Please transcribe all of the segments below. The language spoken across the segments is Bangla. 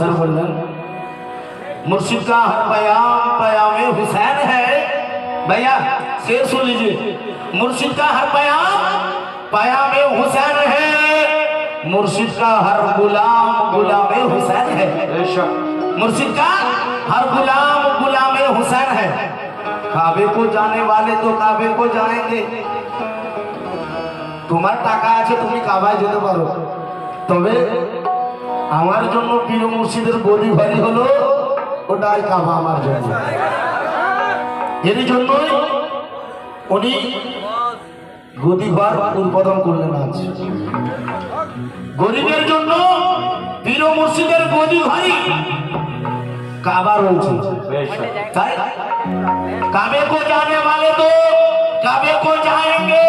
हुसैन बोलन मुर्शिद का हर पयाम पयामे हुसैन है। भैया शेर सुन लीजिए, मुर्शिद का हर पयाम पयामे हुसैन है, मुर्शिद का हर गुलाम गुलामे हुसैन है। मुर्शिद का हर गुलाम गुलामे हुसैन है। काबे को जाने वाले तो काबे को जाएंगे। তোমার টাকা আছে তুমি কাবায় যেতে পারো, তবে আমার জন্য প্রিয় মুর্শিদের গদি ভারী হলো ওটাই কাবা আমার জন্য। এর জন্যই উনি গদি ঘর উদ্বোধন করলেন। আজ গরিবের জন্য প্রিয় মুর্শিদের গদি ভারী কাবা রয়েছে। তাই কাবে কো জানে वाले तो काबे को जाएंगे।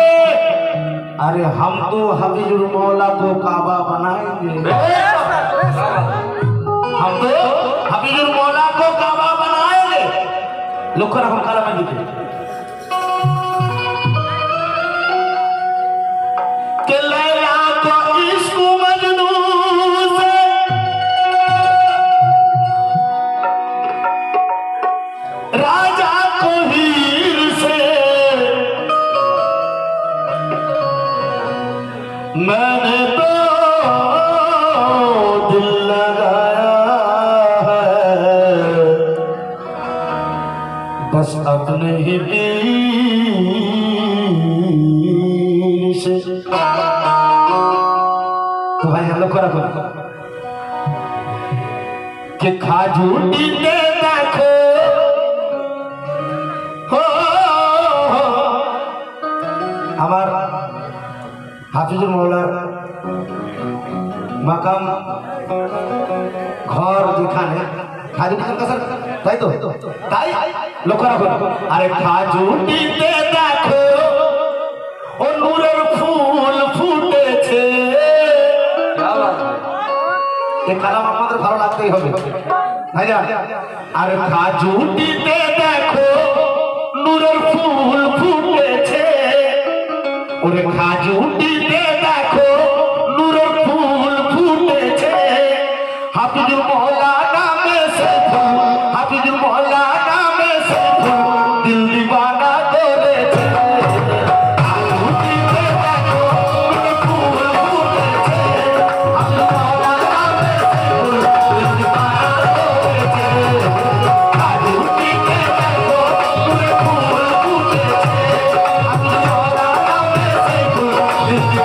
अरे हम तो हबीजुल मौला को काबा बनाएंगे। हम तो हबीजुल मौला को काबा बनाएंगे। लक्ष्य रखो कलम में लिखे कि लैला को इश्क मजनू से राजा को हीर से मैंने तो दिल लगाया है बस अपने ही पीर से। तो भाई हम लोग को रखो कि खाजूटी ने देखो हो हमार হাফিজুল মৌলার মাকাম ঘর যেখানে খাজুটির কাছে, তাই তো? তাই লক্ষ্য রাখো। আরে খাজুটিতে দেখো ও নূরের ফুল ফুটেছে। এই কালাম আপনাদের ভালো লাগতেই হবে ভাইয়া। আরে খাজুটিতে দেখো নূরের ফুল ফুটেছে। ওরে খাজুটিতে দেখো নূরের ফুল ফুটেছে। হাফিজুল মৌলা নামে সে ফুল, হাফিজুল মৌলা নামে সে ফুল দিল দিবানা করেছে। খাজুটিতে দেখো নূরের ফুল ফুটেছে। হাফিজুল মৌলা নামে সে ফুল দিল দিবানা করেছে। খাজুটিতে দেখো নূরের ফুল ফুটেছে। হাফিজুল মৌলা নামে সে ফুল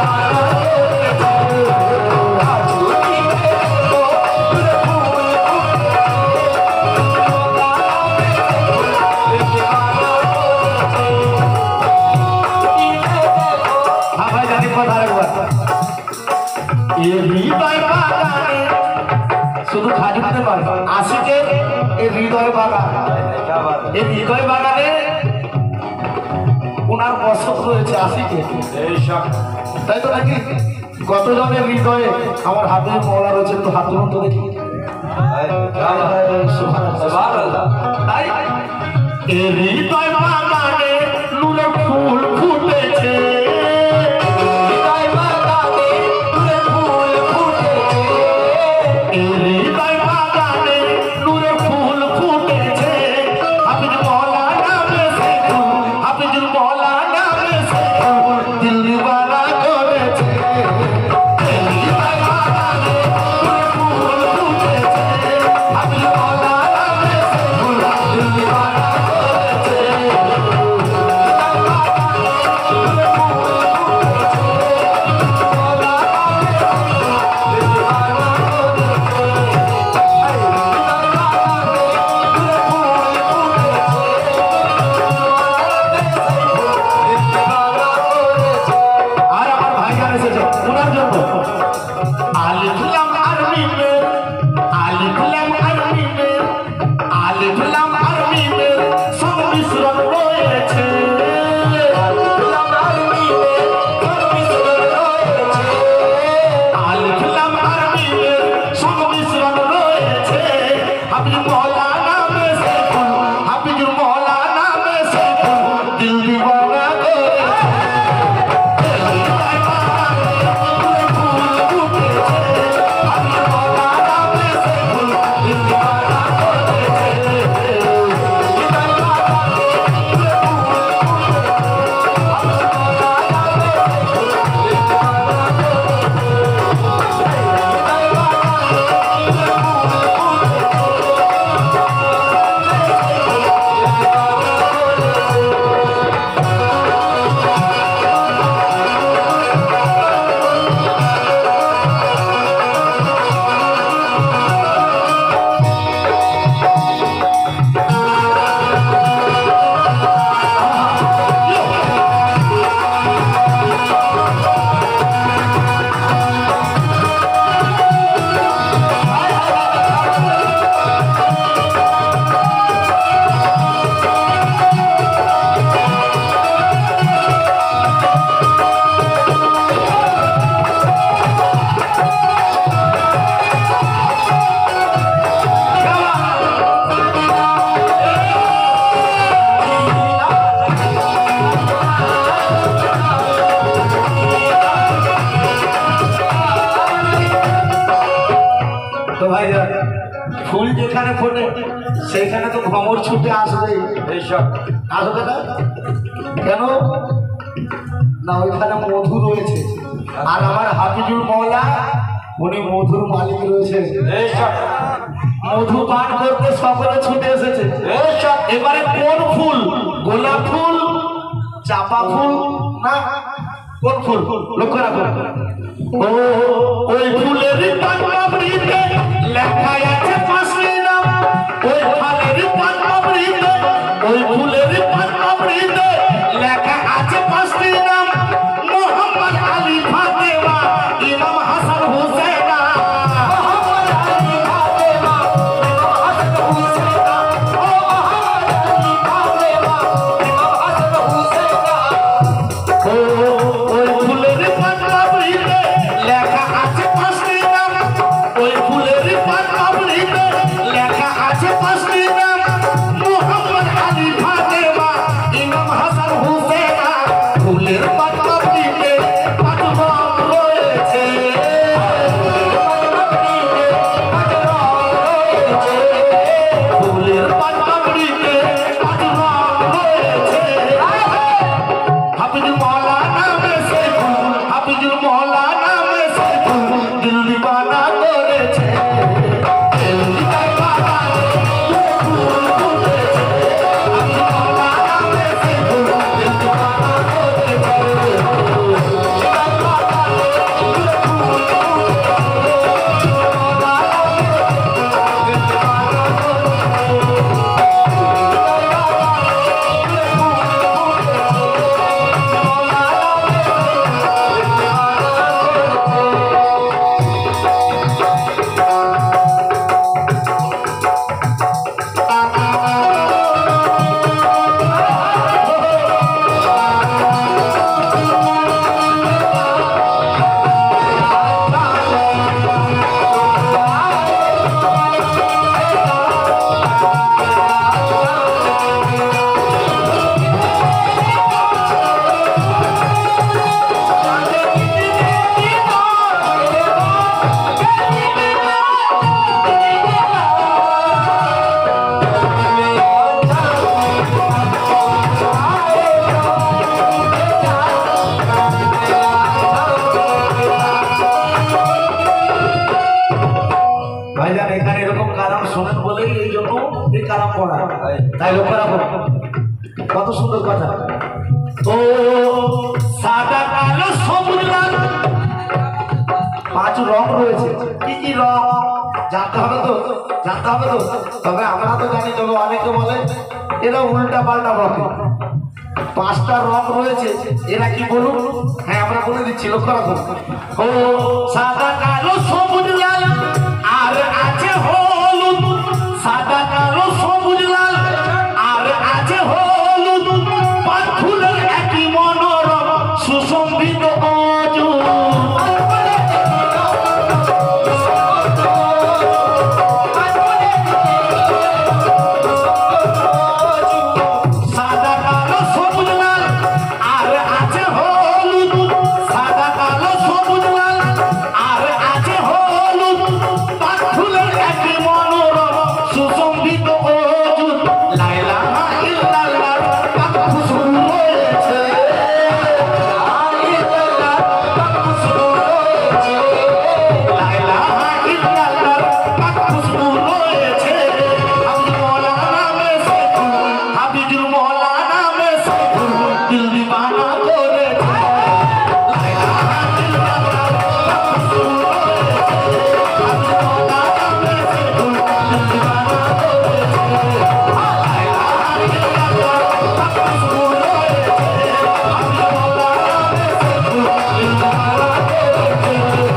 দিল দিবানা শুধু খাজুটিতে নয়, আশিকের এই হৃদয় বাগান, এই হৃদয় বাগানে ওনার বসত রয়েছে আশিকে, তাই তো নাকি? কতজনের হৃদয়ে আমার হাতে মৌলা রয়েছে, একটু হাত তুলুন তো দেখি। তাই এই হৃদয় বাগানে নূরের ফুল ফুটেছে। ফুল যেখানে ফোটে সেখানে তো ভ্রমর ছুটে আসবে, এইসব আসবে না কেন? না ওইখানে মধু রয়েছে, আর আমার হাফিজুল মওলা উনি মধুর মালিক রয়েছে। এইসব মধু পান করতে সকলে ছুটে এসেছে। এবারে কোন ফুল? গোলাপ ফুল, চাপা ফুল, না কোন ফুল? লক্ষ্য রাখো। ও ওই ফুলের পাপড়িতে লেখা আছে পাঁচটি নাম। ওই ফুলের পাপড়িতে, ওই ফুলের পাপড়িতে লেখা আছে পাঁচটি নাম। মোহাম্মদ আলী, ফাতেমা, ইমাম হাসান, হুসাইনা। ভাইজান এখানে এরকম কালাম শোনেন বলেই এই জন্য এই কালাম পড়া, তাই লক্ষ্য রাখো। কত সুন্দর কথা। ও সাদা কালো সবুজ লাল, পাঁচ রং রয়েছে। কি কি রং জানতে হবে তো, জানতে হবে তো। তবে আমরা তো জানি, তবে অনেকে বলে এরা উল্টা পাল্টা বলে। পাঁচটা রং রয়েছে, এরা কি বলুন? হ্যাঁ আমরা বলে দিচ্ছি, লক্ষ্য রাখো। ও সাদা কালো সবুজ লাল, আর আছে হলুদ। সাদা কালো সবুজ লাল, আর আছে হলুদ। পাঁচ ফুলের একই মনোরম সুসম্বিত অজুদ। সাদা কালো সবুজ লাল, আর আছে হলুদ। সাদা কালো সবুজ লাল, আর আছে হলুদ। পাঁচ ফুলের একই মনোরম সুসম্বিত অজুদ। লা ইলাহা ইল্লাল্লাহ, পাক খুশবু রয়েছে। লা ইলাহা ইল্লাল্লাহ, পাক খুশবু রয়েছে। হাফিজুল মওলা নামে সাইফুল, হাফিজুল মওলা নামে সাইফুল দিল দিওয়ানা করেছে। লা ইলাহা ইল্লাল্লাহ, পাক খুশবু রয়েছে। হাফিজুল মওলা নামে সাইফুল দিল দিওয়ানা করেছে। লা ইলাহা ইল্লাল্লাহ, পাক খুশবু রয়েছে। হাফিজুল মওলা নামে সাইফুল দিল দিওয়ানা করেছে।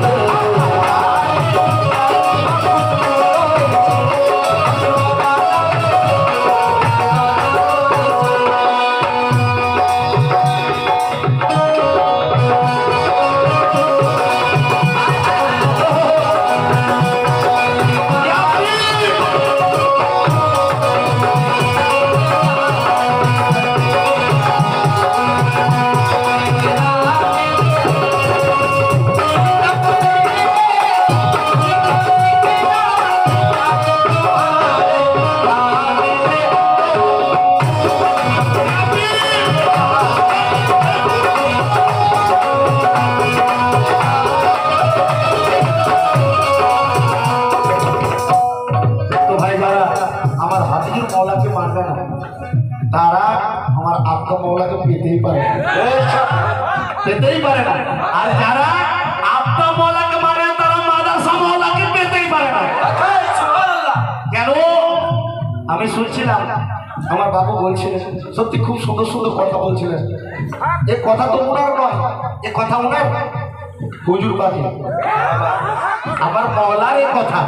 পারে না। আর যারা আব্বা মৌলাকে মানে তারা মাদ্রাসা মৌলাকে পেতেই পারে না। কেন? আমি শুনছিলাম আমার বাবু বলছিলেন, সত্যি খুব সুন্দর সুন্দর কথা বলছিলেন। এ কথা তো ওনার নয়, এ কথা ওনার হুজুর পাখি আমার মৌলার এ কথা।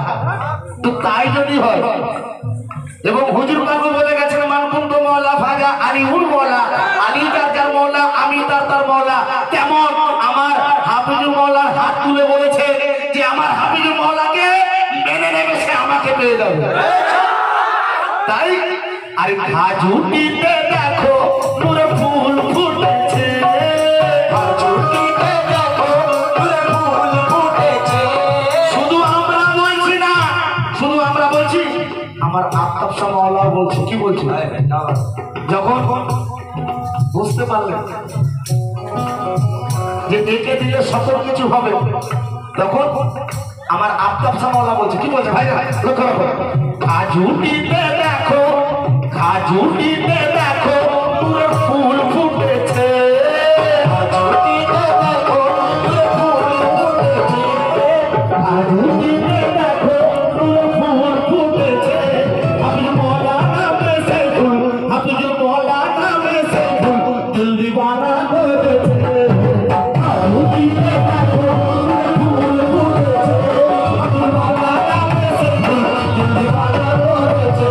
তো তাই যদি হয়, এবং হুজুর পাখি বলে গেছেন মানকুন্দ মৌলা ফাজা আলিউল মৌলা, আলী যার মৌলা আমি তার মৌলা। তেমন আমার হাফিজুল মৌলার হাত তুলে বলেছে যে আমার হাফিজুল মৌলাকে মেনে নেবে, সে আমাকে পেয়ে যাবে। তাই আরে খাজুটিতে দেখো নূরে ফুল ফুটেছে, খাজুটিতে দেখো নূরে ফুল ফুটেছে। শুধু আমরা বলছি না, শুধু আমরা বলছি, আমার আফতাব শাহ মাওলানা বলছে। কি বলছে? যখন বুঝতে পারলেন যে একে দিলে সকল কিছু হবে, তখন আমার আফতাব শাহ মাওলানা বলছে। কি বলছে ভাই? লক্ষ্য রাখো, খাজুটিতে দেখো, খাজুটিতে দেখো নূরে ফুল ফুটেছে, খাজুটিতে দেখো নূরে ফুল ফুটেছে, খাজুটিতে দেখো নূরে ফুল ফুটেছে। হাফিজ মৌলানা মে সে ফুল, হাফিজ মৌলানা মে সে ফুল দিল দিওয়ানা করেছে। খাজুটিতে দেখো নূরে ফুল ফুটেছে, হাফিজ মৌলানা মে সে ফুল দিল দিওয়ানা করেছে।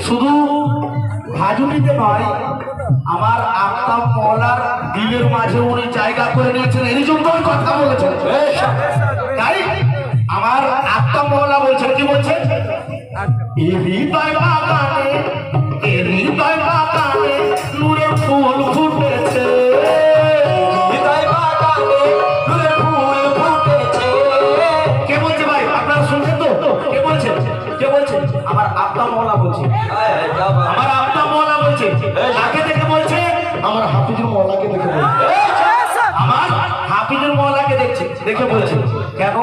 শুধু ভাজুটিতে নয়, আমার আফতাব মৌলার দিলের মাঝে উনি জায়গা করে নিয়েছেন, এই জন্য কথা বলেছেন। তাই আমার আফতাব মৌলা বলছেন, কি বলছেন? হৃদয় বাগানে, হৃদয় বাগানে নূরে ফুল ফুটেছে, হৃদয় বাগানে নূরে ফুল ফুটেছে। কে বলছে ভাই? আপনারা শুনছেন তো? কে বলছেন? কে বলছেন? আমার আফতাব মৌলা বলছে। আমার আফতাব মৌলা বলছে। কাকে দেখে বলছে? আমার হাফিজুল মৌলাকে দেখে বলছে। আমার হাফিজুল মৌলাকে দেখছে, দেখে বলছে। কেন?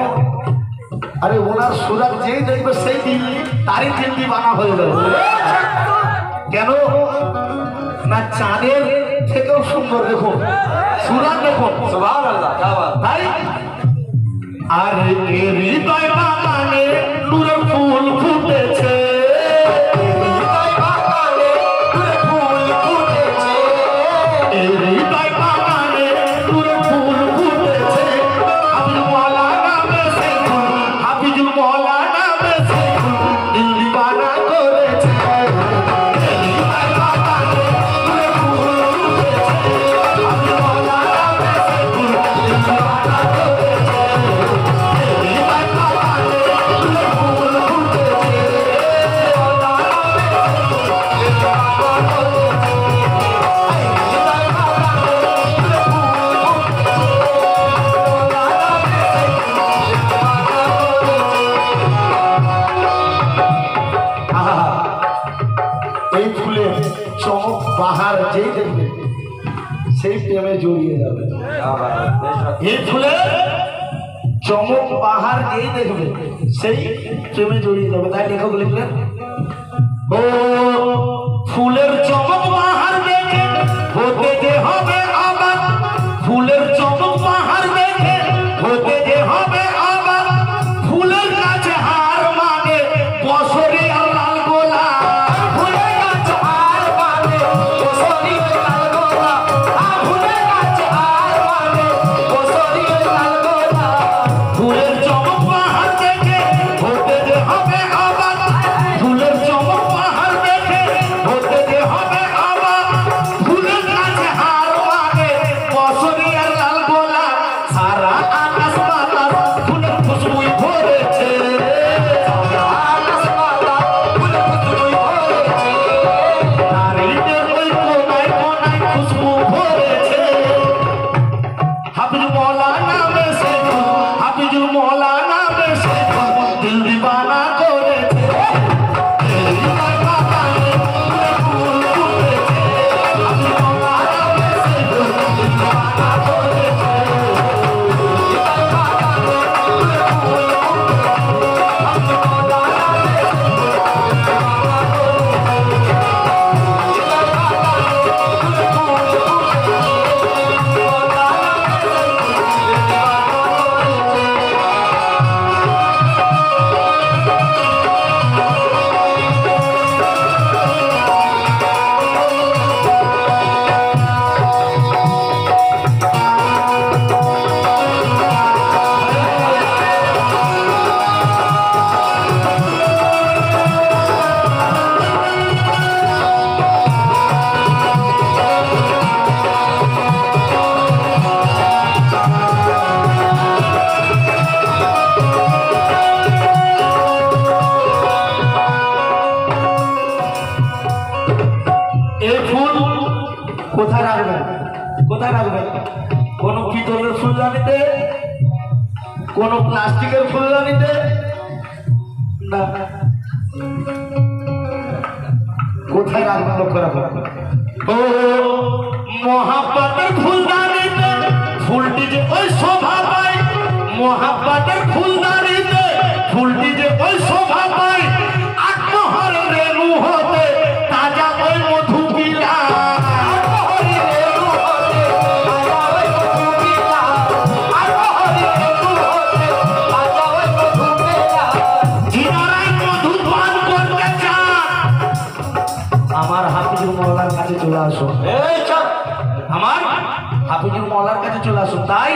আরে ওনার সুরাত যেই দেখবে সেই দিল্লি, তারই দিল্লি বানা হয়ে যাবে। কেন না? চাঁদের থেকেও সুন্দর দেখুন সুরাত, দেখুন সুবহানাল্লাহ। তাই আর হৃদয় বাগানে নূরে ফুল ফুটেছে, হৃদয় বাগানে নূরে ফুল ফুটেছে, হৃদয় বাগানে নূরে ফুল ফুটেছে। হাফিজুল মৌলানা মে সে ফুল, হাফিজুল মৌলানা মে সে ফুল দিল দিওয়ানা করেছে। হৃদয় বাগানে নূরে ফুল ফুটেছে, হাফিজুল মৌলানা মে সে ফুল দিল দিওয়ানা করেছে। হৃদয় বাগানে নূরে ফুল ফুটেছে, মৌলানা মে সে ফুল দিল দিওয়ানা করেছে। হৃদয় বাগানে নূরে ফুল ফুটেছে, মৌলানা মে সে ফুল দিল দিওয়ানা করেছে। আহা, এই ফুলের চমক বাহার যেই দেখবে সেই প্রেমে জড়িয়ে যাবে। এই ফুলের চমক বাহার যেই দেখবে সেই প্রেমে জড়িয়ে যাবে। তাই লেখক লিখলেন, ও ফুলের চমক বাহার দেখে হতে যে হবে আবার, ফুলের চমক বাহার দেখে হতে যে হবে আবার, ফুলের কাছে হার মানে বছরে লাল গোলা, ফুলের কাছে হার মানে বছরে লাল গোলা, ফুলের কাছে হার মানে বছরে লাল গোলা। ফুলের চমক বাহার দেখে হতে যে হবে আবার, ফুলের চমক বাহার দেখে হতে যে হবে আবার, ফুলের কাছে হার মানে বছরে লাল গোলা। हाफिज मौलाना में से हाफिज मौलाना में से दिल दीवाना করেছে কোথায় রাখবেন কোথায় রাখবেন কোন পিতলের ফুলদানিতে কোন প্লাস্টিকের ফুলদানিতে না কোথায় রাখবেন লক্ষ্য রাখবেন ও মহাব্বতের ফুলদানিতে ফুলটি যে ওই শোভা পায় মহাব্বতের ফুলদানিতে ফুলটি যে ওই শোভা পায় আত্মহর রেণু হতে তাজা ওই মধু পিলা আমার হাফিজুল মওলার কাছে চলে আসো আমার হাফিজুল মওলার কাছে চলে আসো তাই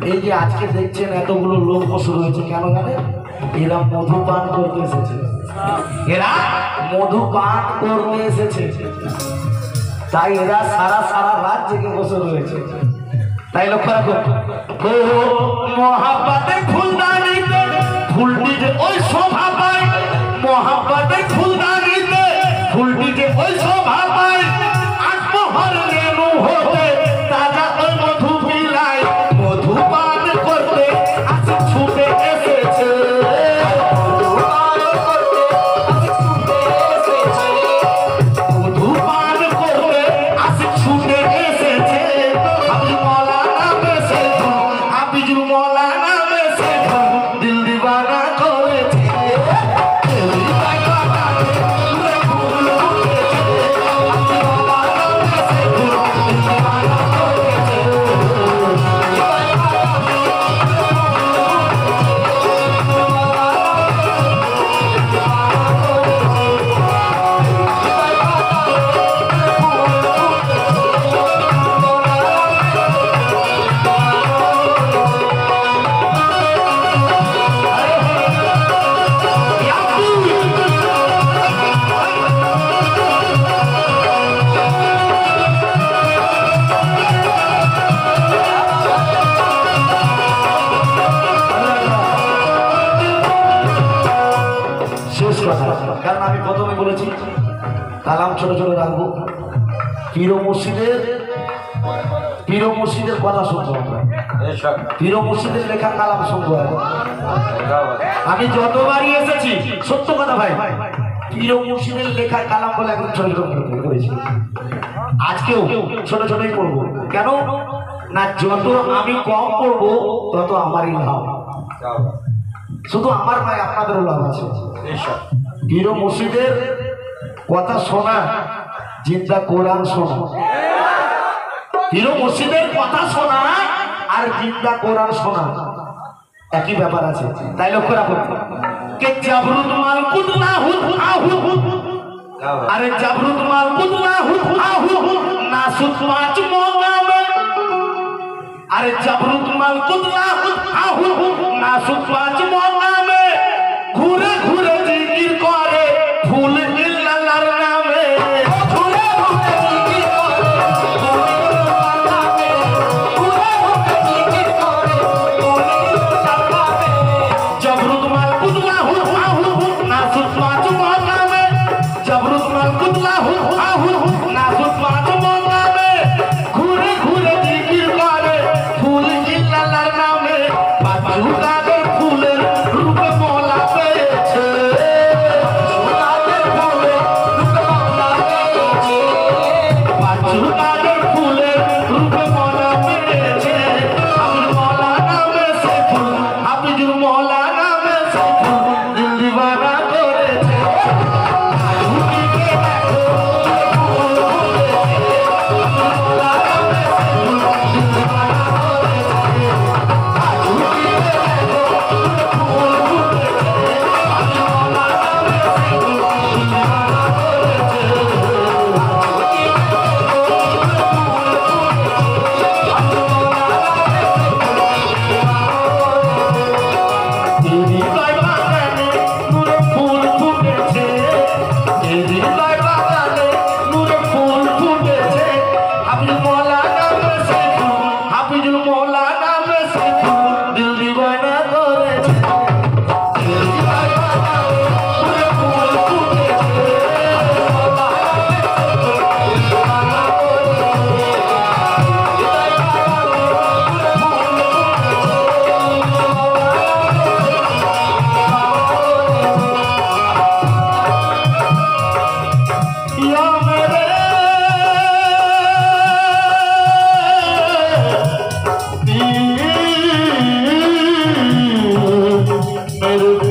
এই যে আজকে দেখছেন এতগুলো লোক বসে রয়েছে কেন জানেন এরা মধু পান করতে এসেছে এরা মধু পান করতে এসেছে তাই এরা সারা সারা রাত জেগে বসে রয়েছে তাই লক্ষ্য রাখো মহাব্বতের ফুলদানিতে ফুলটি যে ওই শোভা পায় মহাব্বতের ফুলদানিতে ফুলটি যে ওই শোভা পায় আত্মহর রেণু হতে তাজা ওই মধু পিলায় মধু পান করতে আজ ছুটে এসেছে মধু পান করতে আজ ছুটে এসেছে হাফিজ মওলানা में से হাফিজুল মওলানা में से দিল दीवाना করেছে কারণ আমি প্রথমে বলেছি কালাম ছোট ছোট রাখবো পীর মুর্শিদের কথা শুনবো আমরা পীর মুর্শিদের লেখা কালাম শুনবো আমি যতবারই এসেছি সত্য কথা ভাই পীর মুর্শিদের লেখা কালাম বলে একদম ছোট ছোট করেছি আজকেও ছোট ছোটই পড়বো কেন না যত আমি কম পড়বো তত আমারই লাভ শুধু আমার ভাই আপনাদেরও লাভ আছে পীর মুর্শিদের কথা শোনা জিন্দা কোরআন শোনা পীর মুর্শিদের কথা শোনা আর জিন্দা কোরআন শোনা একই ব্যাপার আছে তাই লক্ষ্য রাখুন কে জাবরুত মাল কুদলা হু আহু আরে জাবরুত মাল কুদলা হু আহু নাসুত পাঁচ মঙ্গামে আরে জাবরুত মাল কুদলা হু আহু নাসুত পাঁচ মঙ্গামে ঘুরে ঘুরে জিকির করে ফুল ইল্লাল্লাহর নামে ঘুরে ঘুরে জিকির করে ফুল ইল্লাল্লাহর নামে ঘুরে ঘুরে জিকির করে ফুল ইল্লাল্লাহর নামে জাবরুত মাল কুদলা হু আহু নাসুত পাঁচ মঙ্গামে জাবরুত মাল কুদলা হু আহু নাসুত পাঁচ মঙ্গামে ঘুরে ঘুরে জিকির করে मेरे